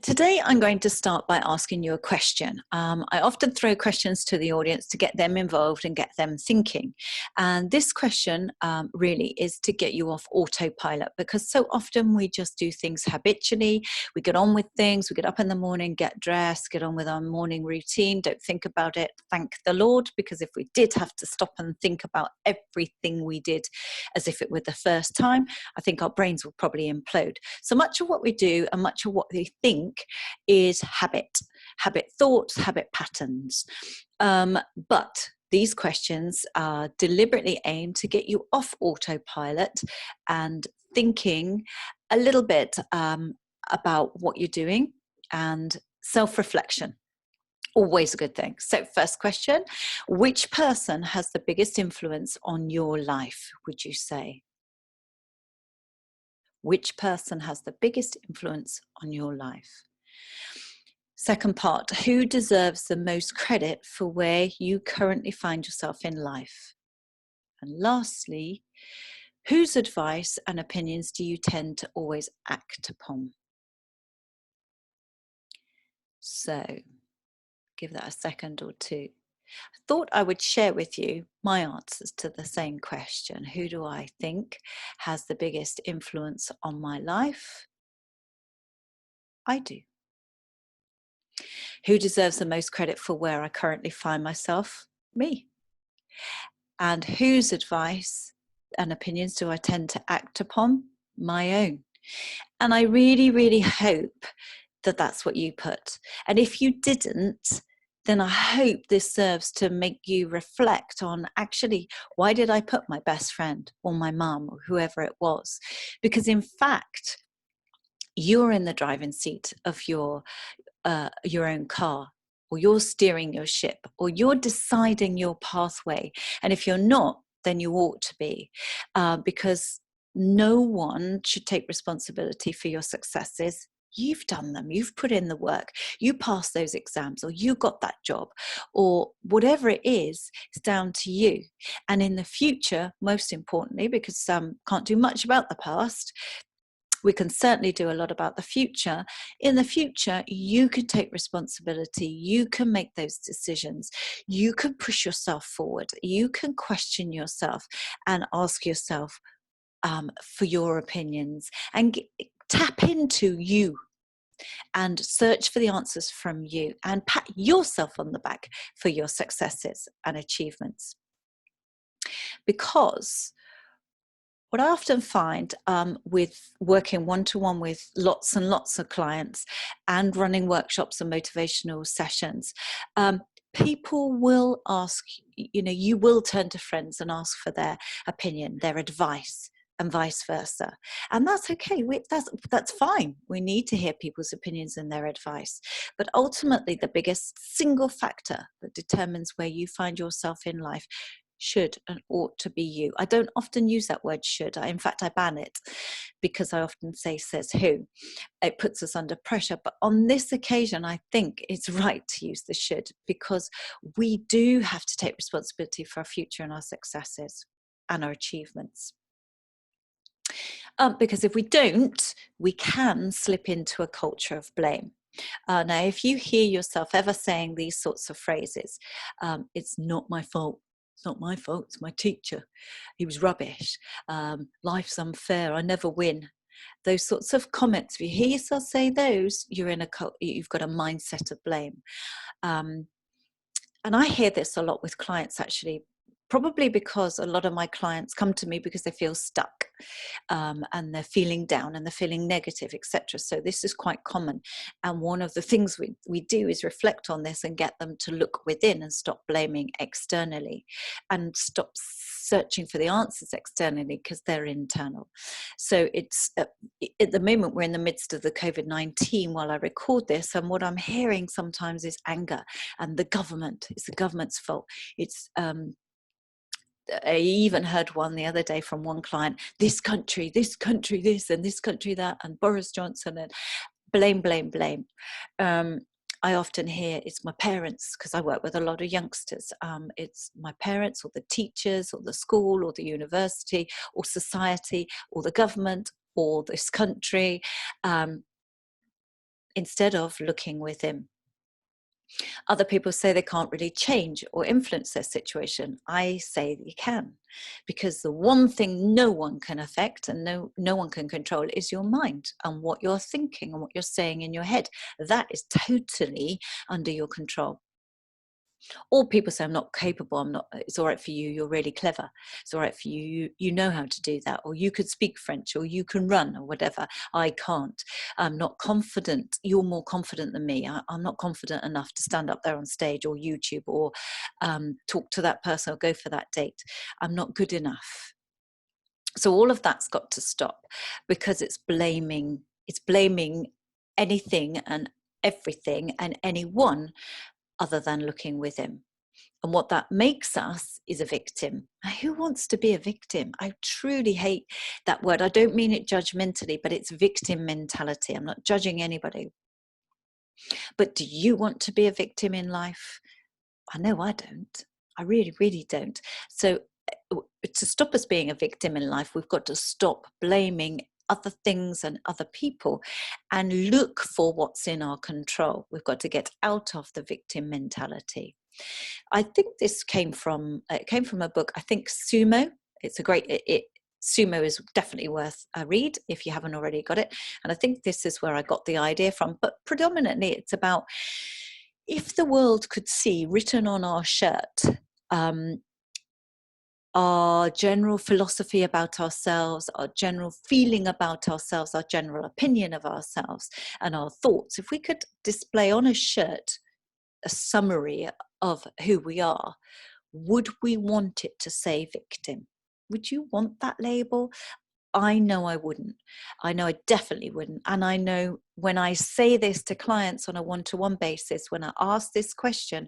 Today, I'm going to start by asking you a question. I often throw questions to the audience to get them involved and get them thinking. And this question really is to get you off autopilot, because so often we just do things habitually. We get on with things, we get up in the morning, get dressed, get on with our morning routine, don't think about it. Thank the Lord, because if we did have to stop and think about everything we did as if it were the first time, I think our brains will probably implode. So much of what we do and much of what we think is habit thoughts, habit patterns. But these questions are deliberately aimed to get you off autopilot and thinking a little bit about what you're doing, and self-reflection. Always a good thing. So first question, which person has the biggest influence on your life, would you say? Which person has the biggest influence on your life? Second part, who deserves the most credit for where you currently find yourself in life? And lastly, whose advice and opinions do you tend to always act upon? So give that a second or two. I thought I would share with you my answers to the same question. Who do I think has the biggest influence on my life? I do. Who deserves the most credit for where I currently find myself? Me. And whose advice and opinions do I tend to act upon? My own. And I really, really hope that that's what you put. And if you didn't, then I hope this serves to make you reflect on, actually, why did I put my best friend or my mum or whoever it was? Because in fact, you're in the driving seat of your own car, or you're steering your ship, or you're deciding your pathway. And if you're not, then you ought to be, because no one should take responsibility for your successes. You've done them, you've put in the work, you passed those exams, or you got that job, or whatever it is, it's down to you. And in the future, most importantly, because some can't do much about the past, we can certainly do a lot about the future. In the future, you can take responsibility. You can make those decisions. You can push yourself forward. You can question yourself and ask yourself for your opinions, and tap into you and search for the answers from you, and pat yourself on the back for your successes and achievements. Because what I often find with working one-to-one with lots and lots of clients and running workshops and motivational sessions, people will ask, you will turn to friends and ask for their opinion, their advice, and vice versa. And that's okay. That's fine. We need to hear people's opinions and their advice. But ultimately, the biggest single factor that determines where you find yourself in life should and ought to be you. I don't often use that word should. In fact, I ban it, because I often say says who. It puts us under pressure. But on this occasion, I think it's right to use the should, because we do have to take responsibility for our future and our successes and our achievements. Because if we don't, we can slip into a culture of blame. Now, if you hear yourself ever saying these sorts of phrases, it's not my fault. It's not my fault, it's my teacher. He was rubbish. Life's unfair, I never win. Those sorts of comments, if you hear yourself say those, you've got a mindset of blame. And I hear this a lot with clients, actually, probably because a lot of my clients come to me because they feel stuck, and they're feeling down and they're feeling negative, etc. So this is quite common. And one of the things we do is reflect on this and get them to look within and stop blaming externally and stop searching for the answers externally, because they're internal. So it's at the moment, we're in the midst of the COVID-19 while I record this, and what I'm hearing sometimes is anger, and the government, it's the government's fault. It's I even heard one the other day from one client, this country this, and this country that, and Boris Johnson, and blame, blame, blame. I often hear it's my parents, because I work with a lot of youngsters. It's my parents, or the teachers, or the school, or the university, or society, or the government, or this country. instead of looking within. Other people say they can't really change or influence their situation. I say that you can, because the one thing no one can affect and no one can control is your mind and what you're thinking and what you're saying in your head. That is totally under your control. Or people say, I'm not capable, I'm not, it's all right for you, you're really clever, it's all right for you, you know how to do that, or you could speak French, or you can run, or whatever. I can't. I'm not confident. You're more confident than me. I'm not confident enough to stand up there on stage or YouTube or talk to that person or go for that date. I'm not good enough. So all of that's got to stop, because it's blaming anything and everything and anyone other than looking within. And what that makes us is a victim. Who wants to be a victim? I truly hate that word. I don't mean it judgmentally, but it's victim mentality. I'm not judging anybody. But do you want to be a victim in life? I know I don't. I really, really don't. So to stop us being a victim in life, we've got to stop blaming other things and other people and look for what's in our control. We've got to get out of the victim mentality. I think this came from a book. I think Sumo. It's a great. Sumo is definitely worth a read if you haven't already got it. And I think this is where I got the idea from. But predominantly, it's about, if the world could see written on our shirt our general philosophy about ourselves, our general feeling about ourselves, our general opinion of ourselves, and our thoughts. If we could display on a shirt a summary of who we are, would we want it to say victim? Would you want that label? I know I wouldn't. I know I definitely wouldn't. And I know when I say this to clients on a one-to-one basis, when I ask this question,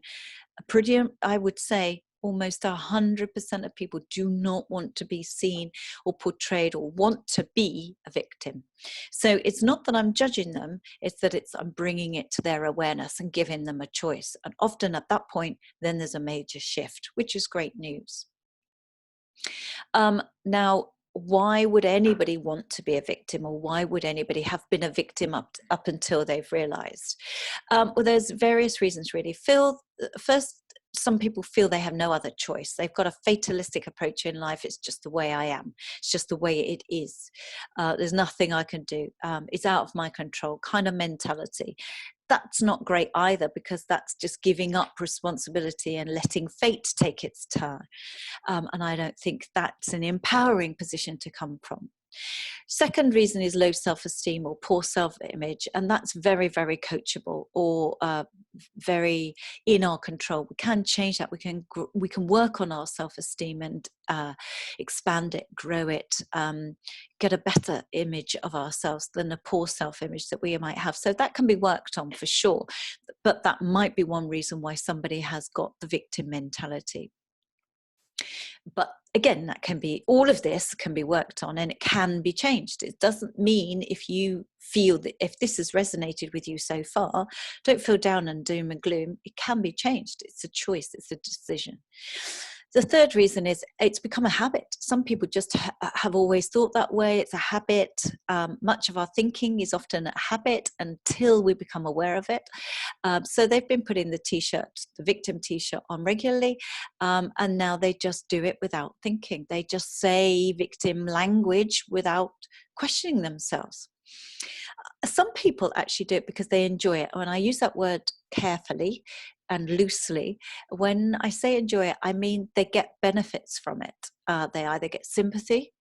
I would say almost 100% of people do not want to be seen or portrayed or want to be a victim. So it's not that I'm judging them, it's that I'm bringing it to their awareness and giving them a choice. And often at that point, then there's a major shift, which is great news. Now, why would anybody want to be a victim, or why would anybody have been a victim up until they've realized? Well, there's various reasons, really. First, some people feel they have no other choice. They've got a fatalistic approach in life. It's just the way I am. It's just the way it is. There's nothing I can do. It's out of my control kind of mentality. That's not great either, because that's just giving up responsibility and letting fate take its turn. And I don't think that's an empowering position to come from. Second reason is low self-esteem or poor self-image, and that's very, very coachable, or very in our control. We can change that. We can work on our self-esteem and expand it, grow it, get a better image of ourselves than a poor self-image that we might have. So that can be worked on for sure, but that might be one reason why somebody has got the victim mentality. But again, all of this can be worked on, and it can be changed. It doesn't mean, if you feel that, if this has resonated with you so far, don't feel down and doom and gloom. It can be changed. It's a choice. It's a decision. The third reason is it's become a habit. Some people just have always thought that way. It's a habit. Much of our thinking is often a habit until we become aware of it. So they've been putting the victim t-shirt on regularly, and now they just do it without thinking. They just say victim language without questioning themselves. Some people actually do it because they enjoy it. When I use that word carefully and loosely, when I say enjoy it, I mean they get benefits from it. They either get sympathy,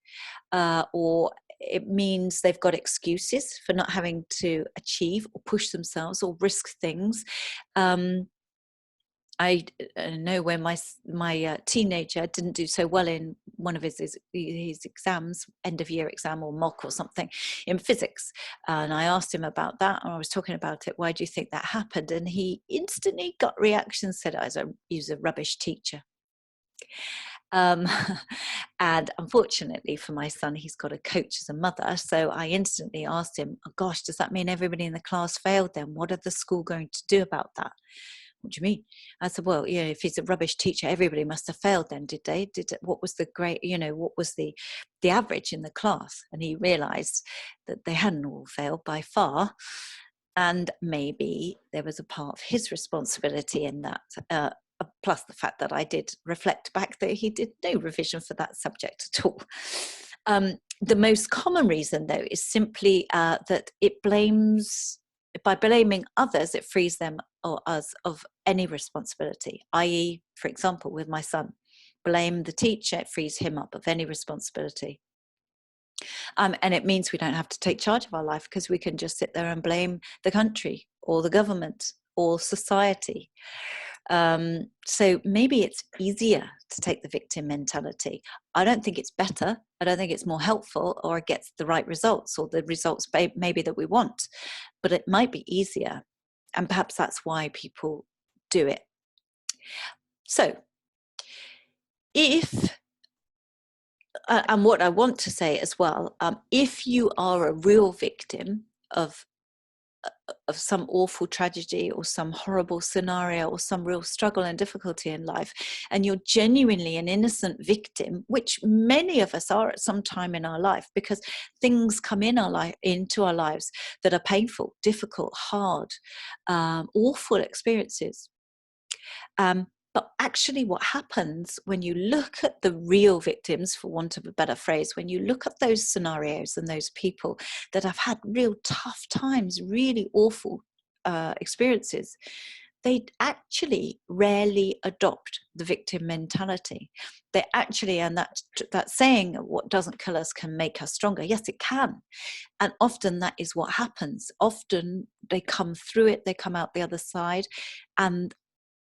or it means they've got excuses for not having to achieve or push themselves or risk things. I know when my teenager didn't do so well in one of his exams, end of year exam or mock or something in physics, and I asked him about that, and I was talking about it. Why do you think that happened? And he instantly got reactions, said, he was a rubbish teacher. And unfortunately for my son, he's got a coach as a mother. So I instantly asked him, oh gosh, does that mean everybody in the class failed then? What are the school going to do about that? What do you mean? I said, well, if he's a rubbish teacher, everybody must have failed then, did they? What was the what was the average in the class? And he realized that they hadn't all failed by far. And maybe there was a part of his responsibility in that, plus the fact that I did reflect back that he did no revision for that subject at all. The most common reason, though, is simply that it blames, by blaming others, it frees them or us of any responsibility, i.e., for example, with my son, blame the teacher, it frees him up of any responsibility. And it means we don't have to take charge of our life, because we can just sit there and blame the country or the government or society. So maybe it's easier to take the victim mentality. I don't think it's better. I don't think it's more helpful, or it gets the right results, or the results maybe that we want, but it might be easier. And perhaps that's why people do it. So if and what I want to say as well, if you are a real victim of some awful tragedy or some horrible scenario or some real struggle and difficulty in life, and you're genuinely an innocent victim, which many of us are at some time in our life, because things come into our lives that are painful, difficult, hard, awful experiences. But actually what happens when you look at the real victims, for want of a better phrase, when you look at those scenarios and those people that have had real tough times, really awful experiences, they actually rarely adopt the victim mentality. They actually, and that saying, what doesn't kill us can make us stronger. Yes, it can. And often that is what happens. Often they come through it, they come out the other side, and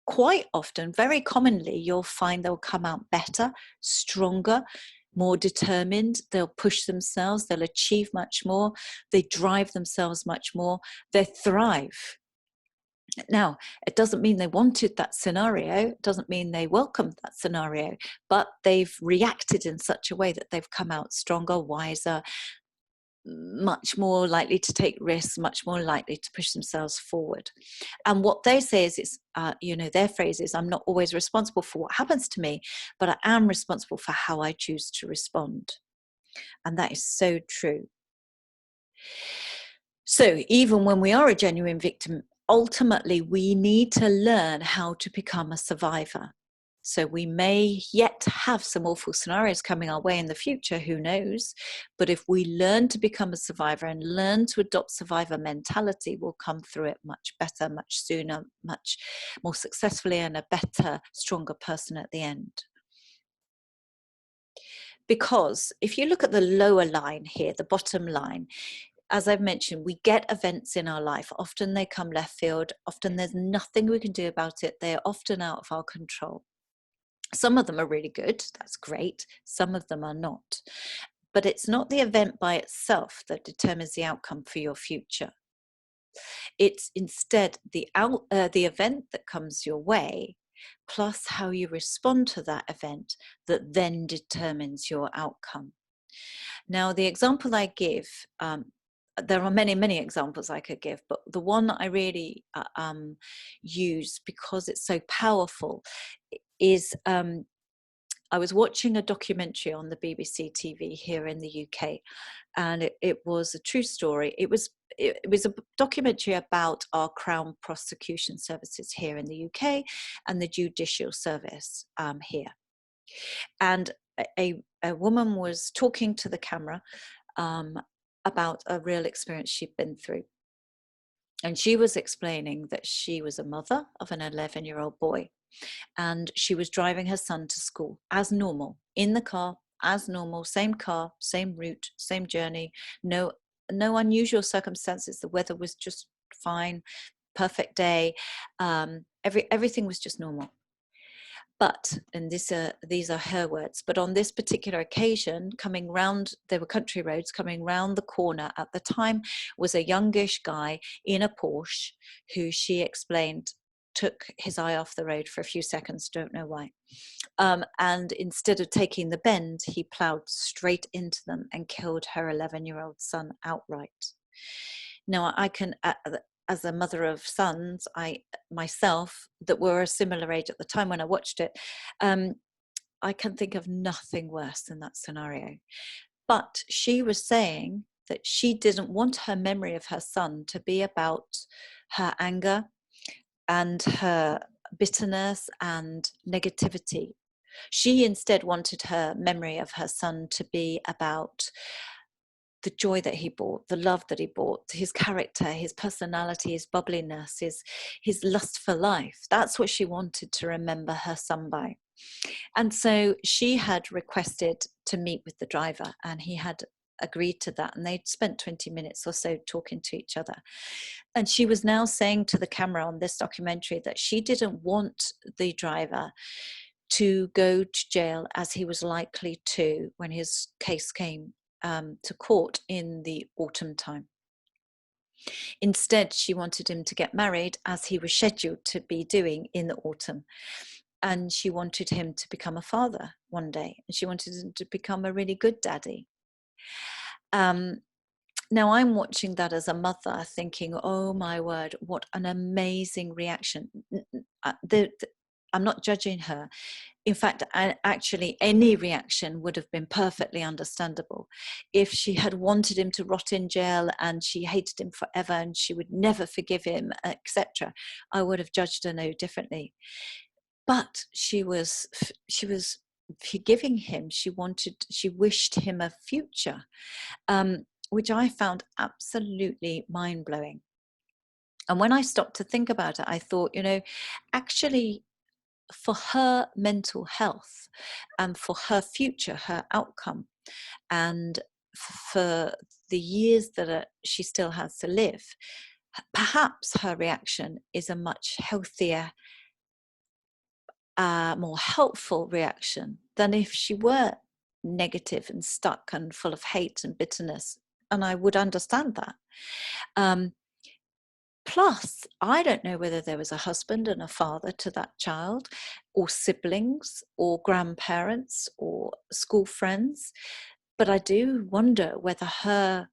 quite often, very commonly, you'll find they'll come out better, stronger, more determined. They'll push themselves, they'll achieve much more, they drive themselves much more, they thrive. Now, it doesn't mean they wanted that scenario, it doesn't mean they welcomed that scenario, but they've reacted in such a way that they've come out stronger, wiser, much more likely to take risks, much more likely to push themselves forward. And what they say is, it's their phrase is, I'm not always responsible for what happens to me, but I am responsible for how I choose to respond. And that is so true. So even when we are a genuine victim, ultimately we need to learn how to become a survivor. So we may yet have some awful scenarios coming our way in the future, who knows? But if we learn to become a survivor and learn to adopt survivor mentality, we'll come through it much better, much sooner, much more successfully, and a better, stronger person at the end. Because if you look at the lower line here, the bottom line, as I've mentioned, we get events in our life. Often they come left field. Often there's nothing we can do about it. They're often out of our control. Some of them are really good, that's great. Some of them are not. But it's not the event by itself that determines the outcome for your future. It's instead the event that comes your way, plus how you respond to that event, that then determines your outcome. Now, the example I give, there are many, many examples I could give, but the one I really use because it's so powerful is I was watching a documentary on the BBC TV here in the UK, and it was a true story. It was a documentary about our Crown prosecution services here in the UK and the judicial service here. And a woman was talking to the camera about a real experience she'd been through. And she was explaining that she was a mother of an 11-year-old boy, and she was driving her son to school as normal, in the car, as normal, same car, same route, same journey, no unusual circumstances. The weather was just fine, perfect day, everything was just normal. But, and these are her words, but on this particular occasion, coming round, there were country roads, coming round the corner at the time was a youngish guy in a Porsche who, she explained, took his eye off the road for a few seconds, don't know why. And instead of taking the bend, he ploughed straight into them and killed her 11-year-old son outright. Now, I can, as a mother of sons, myself, that were a similar age at the time when I watched it, I can think of nothing worse than that scenario. But she was saying that she didn't want her memory of her son to be about her anger and her bitterness and negativity. She instead wanted her memory of her son to be about the joy that he brought, the love that he brought, his character, his personality, his bubbliness, his lust for life. That's what she wanted to remember her son by. And so she had requested to meet with the driver, and he had agreed to that. And they'd spent 20 minutes or so talking to each other. And she was now saying to the camera on this documentary that she didn't want the driver to go to jail as he was likely to when his case came to court in the autumn time. Instead, she wanted him to get married as he was scheduled to be doing in the autumn. And she wanted him to become a father one day. And she wanted him to become a really good daddy. Now I'm watching that as a mother thinking, oh my word, what an amazing reaction. I'm not judging her. In fact, actually, any reaction would have been perfectly understandable. If she had wanted him to rot in jail and she hated him forever and she would never forgive him, etc., I would have judged her no differently. But she was forgiving him. She wished him a future, which I found absolutely mind-blowing. And when I stopped to think about it, I thought, actually, for her mental health and for her future, her outcome, and for the years that she still has to live, perhaps her reaction is a much healthier, more helpful reaction than if she were negative and stuck and full of hate and bitterness. And I would understand that. Plus, I don't know whether there was a husband and a father to that child, or siblings, or grandparents, or school friends. But I do wonder whether her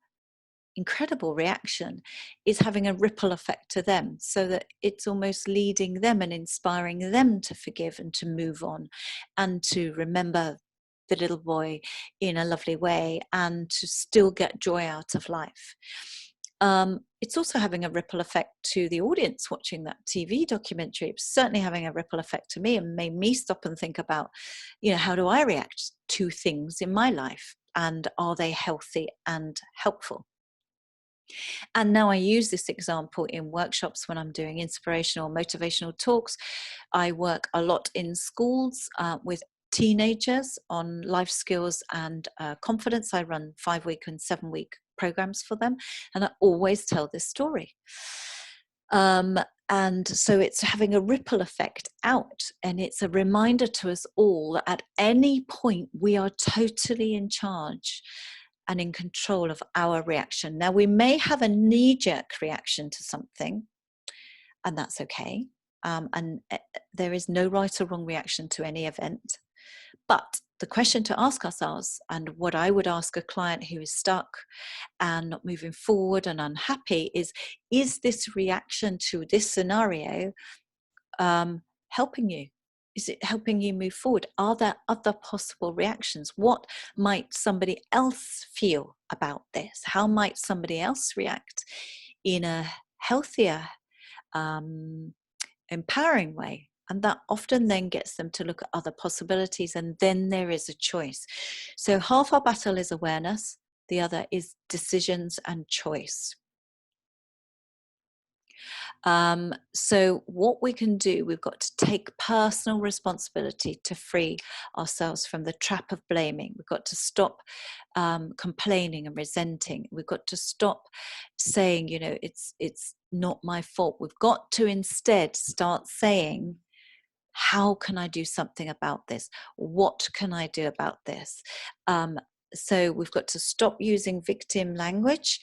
incredible reaction is having a ripple effect to them, so that it's almost leading them and inspiring them to forgive and to move on and to remember the little boy in a lovely way and to still get joy out of life. It's also having a ripple effect to the audience watching that TV documentary. It's certainly having a ripple effect to me and made me stop and think about, how do I react to things in my life, and are they healthy and helpful? And now I use this example in workshops when I'm doing inspirational, motivational talks. I work a lot in schools with teenagers on life skills and confidence. I run 5-week and 7-week programs for them, and I always tell this story. And so it's having a ripple effect out, and it's a reminder to us all that at any point we are totally in charge and in control of our reaction. Now, we may have a knee-jerk reaction to something, and that's okay. And there is no right or wrong reaction to any event. But the question to ask ourselves, and what I would ask a client who is stuck and not moving forward and unhappy, is this reaction to this scenario helping you? Is it helping you move forward? Are there other possible reactions? What might somebody else feel about this? How might somebody else react in a healthier, empowering way? And that often then gets them to look at other possibilities, and then there is a choice. So half our battle is awareness, the other is decisions and choice. So what we can do, we've got to take personal responsibility to free ourselves from the trap of blaming. We've got to stop complaining and resenting. We've got to stop saying, it's not my fault. We've got to instead start saying, how can I do something about this? What can I do about this? So we've got to stop using victim language.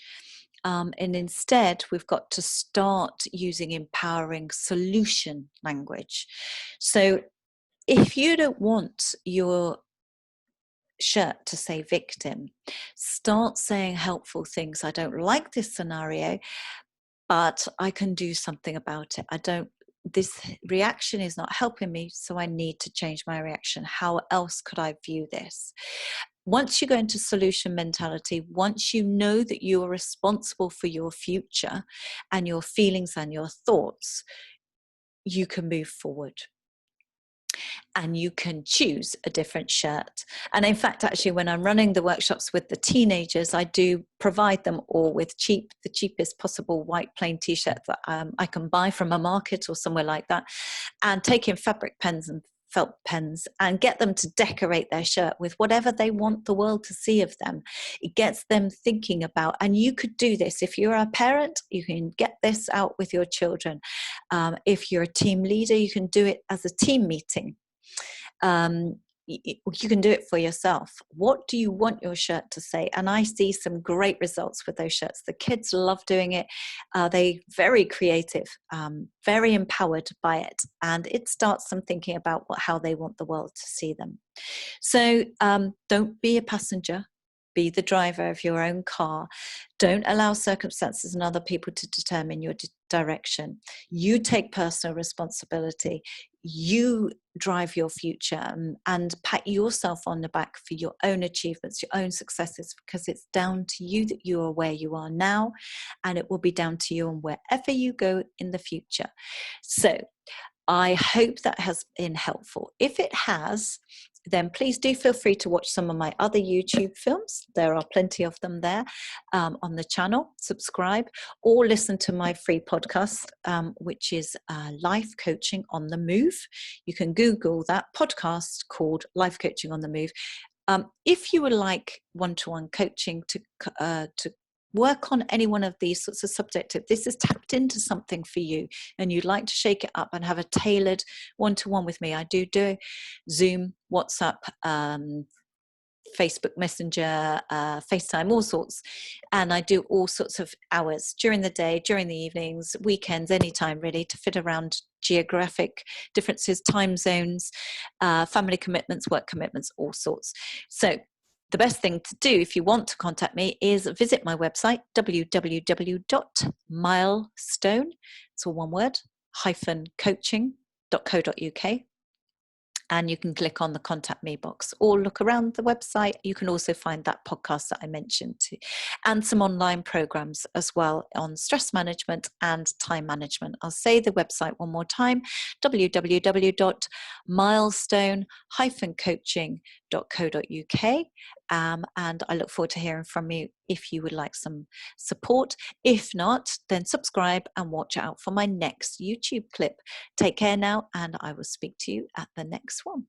And instead, we've got to start using empowering solution language. So if you don't want your shirt to say victim, start saying helpful things. I don't like this scenario, but I can do something about it. This reaction is not helping me, so I need to change my reaction. How else could I view this? Once you go into solution mentality, once you know that you are responsible for your future and your feelings and your thoughts, you can move forward. And you can choose a different shirt. And in fact, actually, when I'm running the workshops with the teenagers, I do provide them all with the cheapest possible white plain t-shirt that I can buy from a market or somewhere like that, and take in fabric pens and felt pens and get them to decorate their shirt with whatever they want the world to see of them. It gets them thinking about, and you could do this if you're a parent, you can get this out with your children. If you're a team leader, you can do it as a team meeting. You can do it for yourself. What do you want your shirt to say? And I see some great results with those shirts. The kids love doing it. They're very creative, very empowered by it. And it starts them thinking about how they want the world to see them. So don't be a passenger. Be the driver of your own car. Don't allow circumstances and other people to determine your direction. You take personal responsibility. You drive your future, and pat yourself on the back for your own achievements, your own successes, because it's down to you that you are where you are now, and it will be down to you and wherever you go in the future. So I hope that has been helpful. If it has, then please do feel free to watch some of my other YouTube films. There are plenty of them there on the channel. Subscribe or listen to my free podcast, which is Life Coaching on the Move. You can Google that podcast called Life Coaching on the Move. If you would like one-to-one coaching to work on any one of these sorts of subjects, if this is tapped into something for you and you'd like to shake it up and have a tailored one-to-one with me, I do Zoom, WhatsApp, Facebook Messenger, FaceTime, all sorts. And I do all sorts of hours during the day, during the evenings, weekends, anytime really, to fit around geographic differences, time zones, family commitments, work commitments, all sorts. So the best thing to do if you want to contact me is visit my website, www.milestone, it's all one word, -coaching.co.uk. And you can click on the contact me box or look around the website. You can also find that podcast that I mentioned too, and some online programs as well on stress management and time management. I'll say the website one more time, www.milestone-coaching.co.uk. And I look forward to hearing from you if you would like some support. If not, then subscribe and watch out for my next YouTube clip. Take care now, and I will speak to you at the next one.